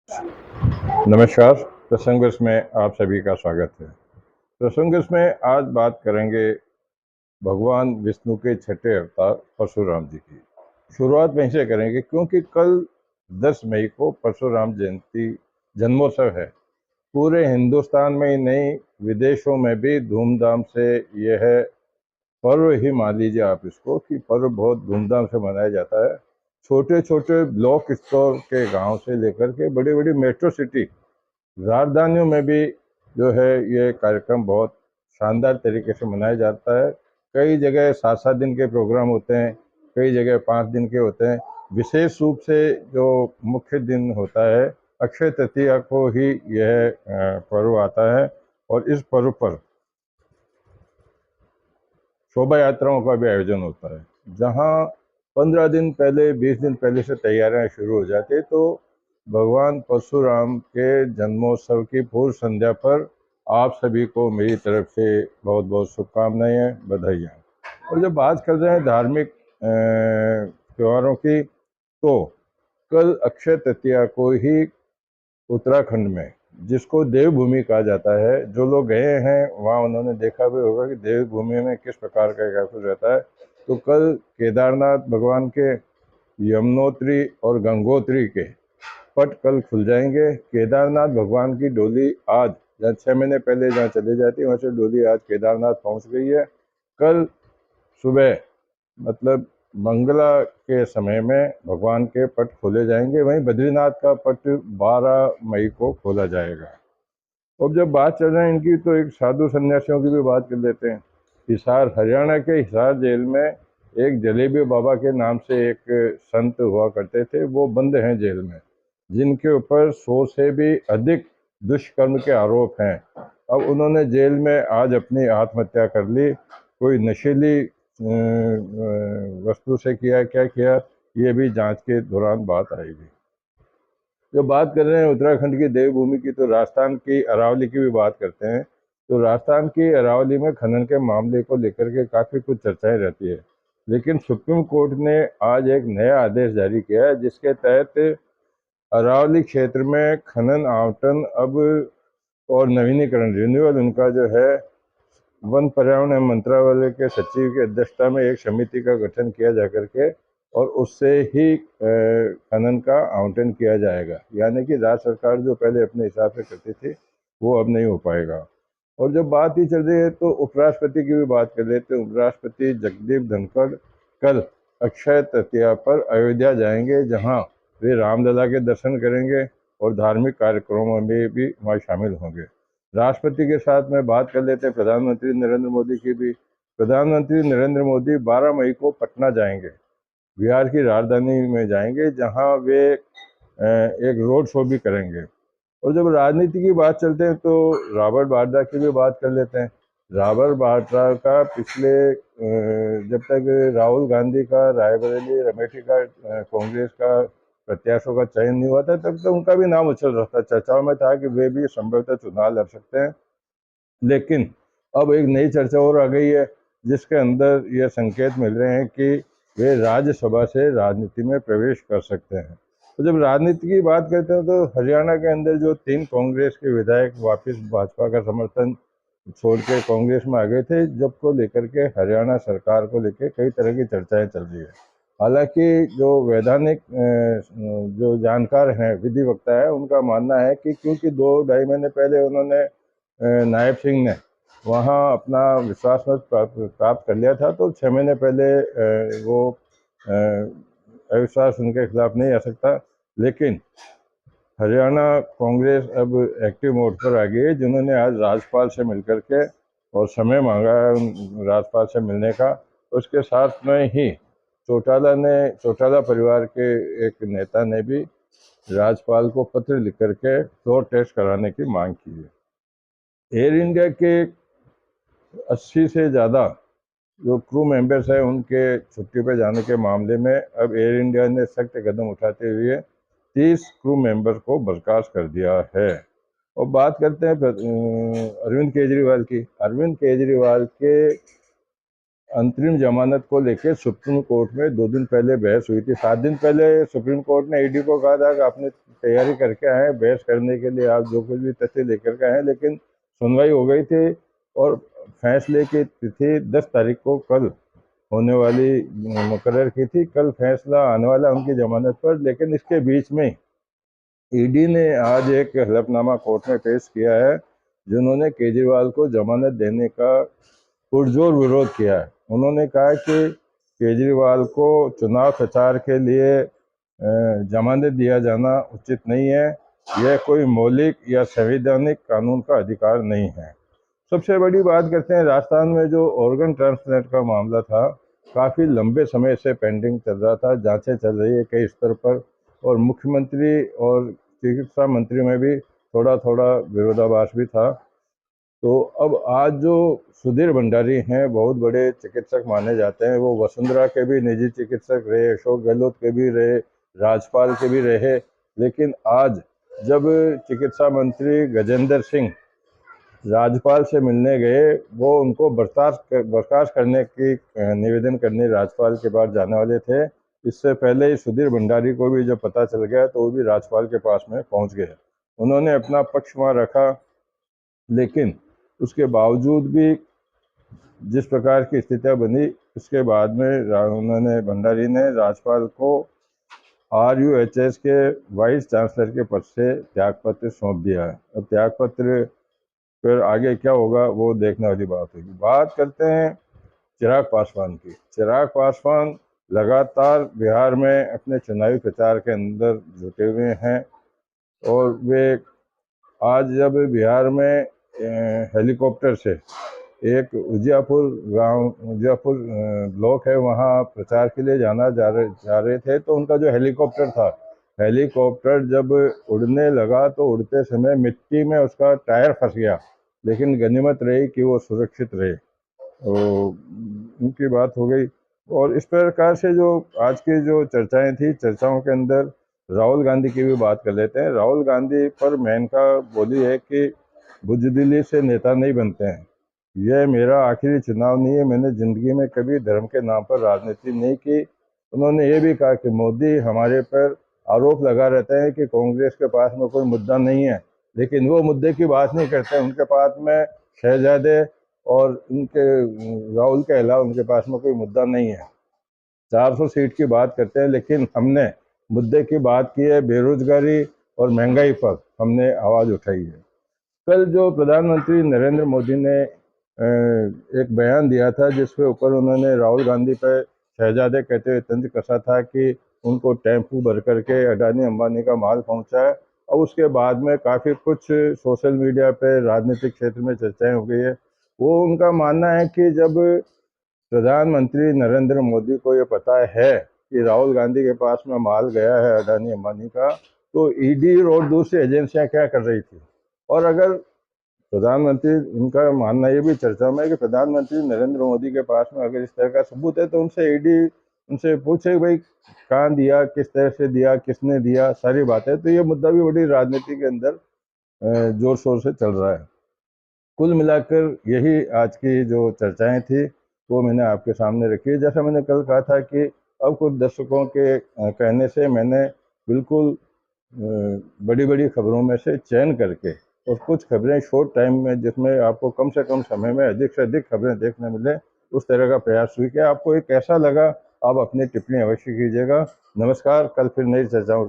नमस्कार। प्रसंगस में आप सभी का स्वागत है। प्रसंगस में आज बात करेंगे भगवान विष्णु के छठे अवतार परशुराम जी की। शुरुआत वहीं से करेंगे क्योंकि कल 10 मई को परशुराम जयंती जन्मोत्सव है। पूरे हिंदुस्तान में ही नहीं, विदेशों में भी धूमधाम से यह पर्व ही मान लीजिए आप इसको कि पर्व बहुत धूमधाम से मनाया जाता है। छोटे छोटे ब्लॉक स्तर के गांव से लेकर के बड़ी बड़ी मेट्रो सिटी राजधानियों में भी जो है ये कार्यक्रम बहुत शानदार तरीके से मनाया जाता है। कई जगह 7-7 दिन के प्रोग्राम होते हैं, कई जगह 5 दिन के होते हैं। विशेष रूप से जो मुख्य दिन होता है, अक्षय तृतीया को ही यह पर्व आता है और इस पर्व पर शोभा यात्राओं का भी आयोजन होता है, जहाँ 15 दिन पहले 20 दिन पहले से तैयारियां शुरू हो जाती है। तो भगवान परशुराम के जन्मोत्सव की पूर्व संध्या पर आप सभी को मेरी तरफ से बहुत बहुत शुभकामनाएं, बधाइयाँ। और जब बात कर रहे हैं धार्मिक त्योहारों की, तो कल अक्षय तृतीया को ही उत्तराखंड में, जिसको देवभूमि कहा जाता है, जो लोग गए हैं वहाँ उन्होंने देखा भी होगा कि देवभूमि में किस प्रकार का कैफे रहता है। तो कल केदारनाथ भगवान के यमुनोत्री और गंगोत्री के पट कल खुल जाएंगे। केदारनाथ भगवान की डोली आज, जहाँ 6 महीने पहले जहाँ चले जाती है, वहाँ से डोली आज केदारनाथ पहुँच गई है। कल सुबह मतलब मंगला के समय में भगवान के पट खोले जाएंगे। वहीं बद्रीनाथ का पट 12 मई को खोला जाएगा। अब जब बात चल रही है इनकी, तो एक साधु सन्यासियों की भी बात कर लेते हैं। हिसार, हरियाणा के हिसार जेल में एक जलेबी बाबा के नाम से एक संत हुआ करते थे। वो बंद हैं जेल में, जिनके ऊपर 100 से भी अधिक दुष्कर्म के आरोप हैं। अब उन्होंने जेल में आज अपनी आत्महत्या कर ली। कोई नशीली वस्तु से किया, क्या किया, ये भी जांच के दौरान बात आएगी। जब बात कर रहे हैं उत्तराखंड की देवभूमि की, तो राजस्थान की अरावली की भी बात करते हैं। तो राजस्थान की अरावली में खनन के मामले को लेकर के काफ़ी कुछ चर्चाएं रहती है, लेकिन सुप्रीम कोर्ट ने आज एक नया आदेश जारी किया है, जिसके तहत अरावली क्षेत्र में खनन आवंटन अब और नवीनीकरण, रिन्यूअल, उनका जो है वन पर्यावरण मंत्रालय के सचिव की अध्यक्षता में एक समिति का गठन किया जा करके और उससे ही खनन का आवंटन किया जाएगा। यानी कि राज्य सरकार जो पहले अपने हिसाब से करती थी, वो अब नहीं हो पाएगा। और जब बात ही चल रही है, तो उपराष्ट्रपति की भी बात कर लेते हैं। उपराष्ट्रपति जगदीप धनखड़ कल अक्षय तृतीया पर अयोध्या जाएंगे, जहां वे रामलला के दर्शन करेंगे और धार्मिक कार्यक्रमों में भी वहाँ शामिल होंगे। राष्ट्रपति के साथ में बात कर लेते हैं प्रधानमंत्री नरेंद्र मोदी की भी। प्रधानमंत्री नरेंद्र मोदी 12 मई को पटना जाएंगे, बिहार की राजधानी में जाएंगे, जहां वे एक रोड शो भी करेंगे। और जब राजनीति की बात चलते हैं, तो रॉबर्ट वाड्रा की भी बात कर लेते हैं। रॉबर्ट वाड्रा का पिछले जब तक राहुल गांधी का रायबरेली अमेठी का कांग्रेस का प्रत्याशियों का चयन नहीं हुआ था, तब तक उनका भी नाम उछल रहा था, चर्चाओं में था कि वे भी संभवतः चुनाव लड़ सकते हैं। लेकिन अब एक नई चर्चा और आ गई है, जिसके अंदर ये संकेत मिल रहे हैं कि वे राज्यसभा से राजनीति में प्रवेश कर सकते हैं। तो जब राजनीति की बात करते हैं, तो हरियाणा के अंदर जो 3 कांग्रेस के विधायक वापस भाजपा का समर्थन छोड़ के कांग्रेस में आ गए थे, जब को लेकर के हरियाणा सरकार को लेकर कई तरह की चर्चाएं चल रही है। हालांकि जो वैधानिक जो जानकार हैं, विधि वक्ता है, उनका मानना है कि क्योंकि 2-2.5 महीने पहले उन्होंने नायब सिंह ने वहाँ अपना विश्वास मत प्राप्त कर लिया था, तो 6 महीने पहले वो अविश्वास उनके खिलाफ नहीं आ सकता। लेकिन हरियाणा कांग्रेस अब एक्टिव मोड पर आ गई है, जिन्होंने आज राज्यपाल से मिलकर के और समय मांगा है राज्यपाल से मिलने का। उसके साथ में ही चौटाला परिवार के एक नेता ने भी राज्यपाल को पत्र लिख करके फ्लोर टेस्ट कराने की मांग की है। एयर इंडिया के 80 से ज़्यादा जो क्रू मेंबर्स हैं, उनके छुट्टी पर जाने के मामले में अब एयर इंडिया ने सख्त कदम उठाते हुए 30 क्रू मेंबर को बर्खास्त कर दिया है। और बात करते हैं अरविंद केजरीवाल की। अरविंद केजरीवाल के अंतरिम जमानत को लेकर सुप्रीम कोर्ट में 2 दिन पहले बहस हुई थी। 7 दिन पहले सुप्रीम कोर्ट ने ईडी को कहा था कि आपने तैयारी करके आए बहस करने के लिए, आप जो कुछ भी तथ्य लेकर के आए, लेकिन सुनवाई हो गई थी और फैसले की तिथि 10 तारीख को कल होने वाली मुकर्रर की थी। कल फैसला आने वाला उनकी जमानत पर, लेकिन इसके बीच में ईडी ने आज एक हलफनामा कोर्ट में पेश किया है जिन्होंने केजरीवाल को जमानत देने का पुरजोर विरोध किया है। उन्होंने कहा कि केजरीवाल को चुनाव प्रचार के लिए जमानत दिया जाना उचित नहीं है, यह कोई मौलिक या संवैधानिक कानून का अधिकार नहीं है। सबसे बड़ी बात करते हैं, राजस्थान में जो ऑर्गन ट्रांसप्लांट का मामला था काफ़ी लंबे समय से पेंडिंग चल रहा था, जांचें चल रही है कई स्तर पर, और मुख्यमंत्री और चिकित्सा मंत्री में भी थोड़ा थोड़ा विरोधाभास भी था। तो अब आज जो सुधीर भंडारी हैं, बहुत बड़े चिकित्सक माने जाते हैं, वो वसुंधरा के भी निजी चिकित्सक रहे, अशोक गहलोत के भी रहे, राजपाल के भी रहे, लेकिन आज जब चिकित्सा मंत्री गजेंद्र सिंह राज्यपाल से मिलने गए, वो उनको बर्खास्त करने की निवेदन करने राज्यपाल के पास जाने वाले थे। इससे पहले ही सुधीर भंडारी को भी जब पता चल गया तो वो भी राज्यपाल के पास में पहुंच गए। उन्होंने अपना पक्ष वहाँ रखा, लेकिन उसके बावजूद भी जिस प्रकार की स्थितियाँ बनी, उसके बाद में भंडारी ने राज्यपाल को RUHS के वाइस चांसलर के पद से त्यागपत्र सौंप दिया है। अब त्यागपत्र फिर आगे क्या होगा वो देखने वाली बात होगी। बात करते हैं चिराग पासवान की। चिराग पासवान लगातार बिहार में अपने चुनावी प्रचार के अंदर जुटे हुए हैं, और वे आज जब बिहार में हेलीकॉप्टर से एक उजियापुर ब्लॉक है, वहाँ प्रचार के लिए जा रहे थे, तो उनका जो हेलीकॉप्टर था, हेलीकॉप्टर जब उड़ने लगा तो उड़ते समय मिट्टी में उसका टायर फंस गया, लेकिन गनीमत रही कि वो सुरक्षित रहे। तो उनकी बात हो गई। और इस प्रकार से जो आज की जो चर्चाएं थी, चर्चाओं के अंदर राहुल गांधी की भी बात कर लेते हैं। राहुल गांधी पर मेनका बोली है कि बुजदिली से नेता नहीं बनते हैं, यह मेरा आखिरी चुनाव नहीं है, मैंने ज़िंदगी में कभी धर्म के नाम पर राजनीति नहीं की। उन्होंने ये भी कहा कि मोदी हमारे पर आरोप लगा रहते हैं कि कांग्रेस के पास में कोई मुद्दा नहीं है, लेकिन वो मुद्दे की बात नहीं करते। उनके पास में शहजादे और उनके राहुल के अलावा उनके पास में कोई मुद्दा नहीं है। 400 सीट की बात करते हैं, लेकिन हमने मुद्दे की बात की है, बेरोजगारी और महंगाई पर हमने आवाज़ उठाई है। कल जो प्रधानमंत्री नरेंद्र मोदी ने एक बयान दिया था, जिसके ऊपर उन्होंने राहुल गांधी पर शहजादे कहते हुए तंज कसा था कि उनको टेम्पू भर करके अडानी अंबानी का माल पहुंचा है। और उसके बाद में काफ़ी कुछ सोशल मीडिया पे राजनीतिक क्षेत्र में चर्चाएं हो गई है। वो उनका मानना है कि जब प्रधानमंत्री नरेंद्र मोदी को ये पता है कि राहुल गांधी के पास में माल गया है अडानी अंबानी का, तो ईडी और दूसरी एजेंसियां क्या कर रही थी। और अगर प्रधानमंत्री, उनका मानना ये भी चर्चा में है कि प्रधानमंत्री नरेंद्र मोदी के पास में अगर इस तरह का सबूत है तो उनसे ईडी उनसे पूछे भाई कहाँ दिया, किस तरह से दिया, किसने दिया, सारी बातें। तो ये मुद्दा भी बड़ी राजनीति के अंदर जोर शोर से चल रहा है। कुल मिलाकर यही आज की जो चर्चाएं थी वो मैंने आपके सामने रखी है। जैसा मैंने कल कहा था कि अब कुछ दर्शकों के कहने से मैंने बिल्कुल बड़ी बड़ी खबरों में से चयन करके, और कुछ खबरें शॉर्ट टाइम में जिसमें आपको कम से कम समय में अधिक से अधिक खबरें देखने मिले, उस तरह का प्रयास हुई। कि आपको ये कैसा लगा, आप अपनी टिप्पणी अवश्य कीजिएगा। नमस्कार, कल फिर नई चर्चाओं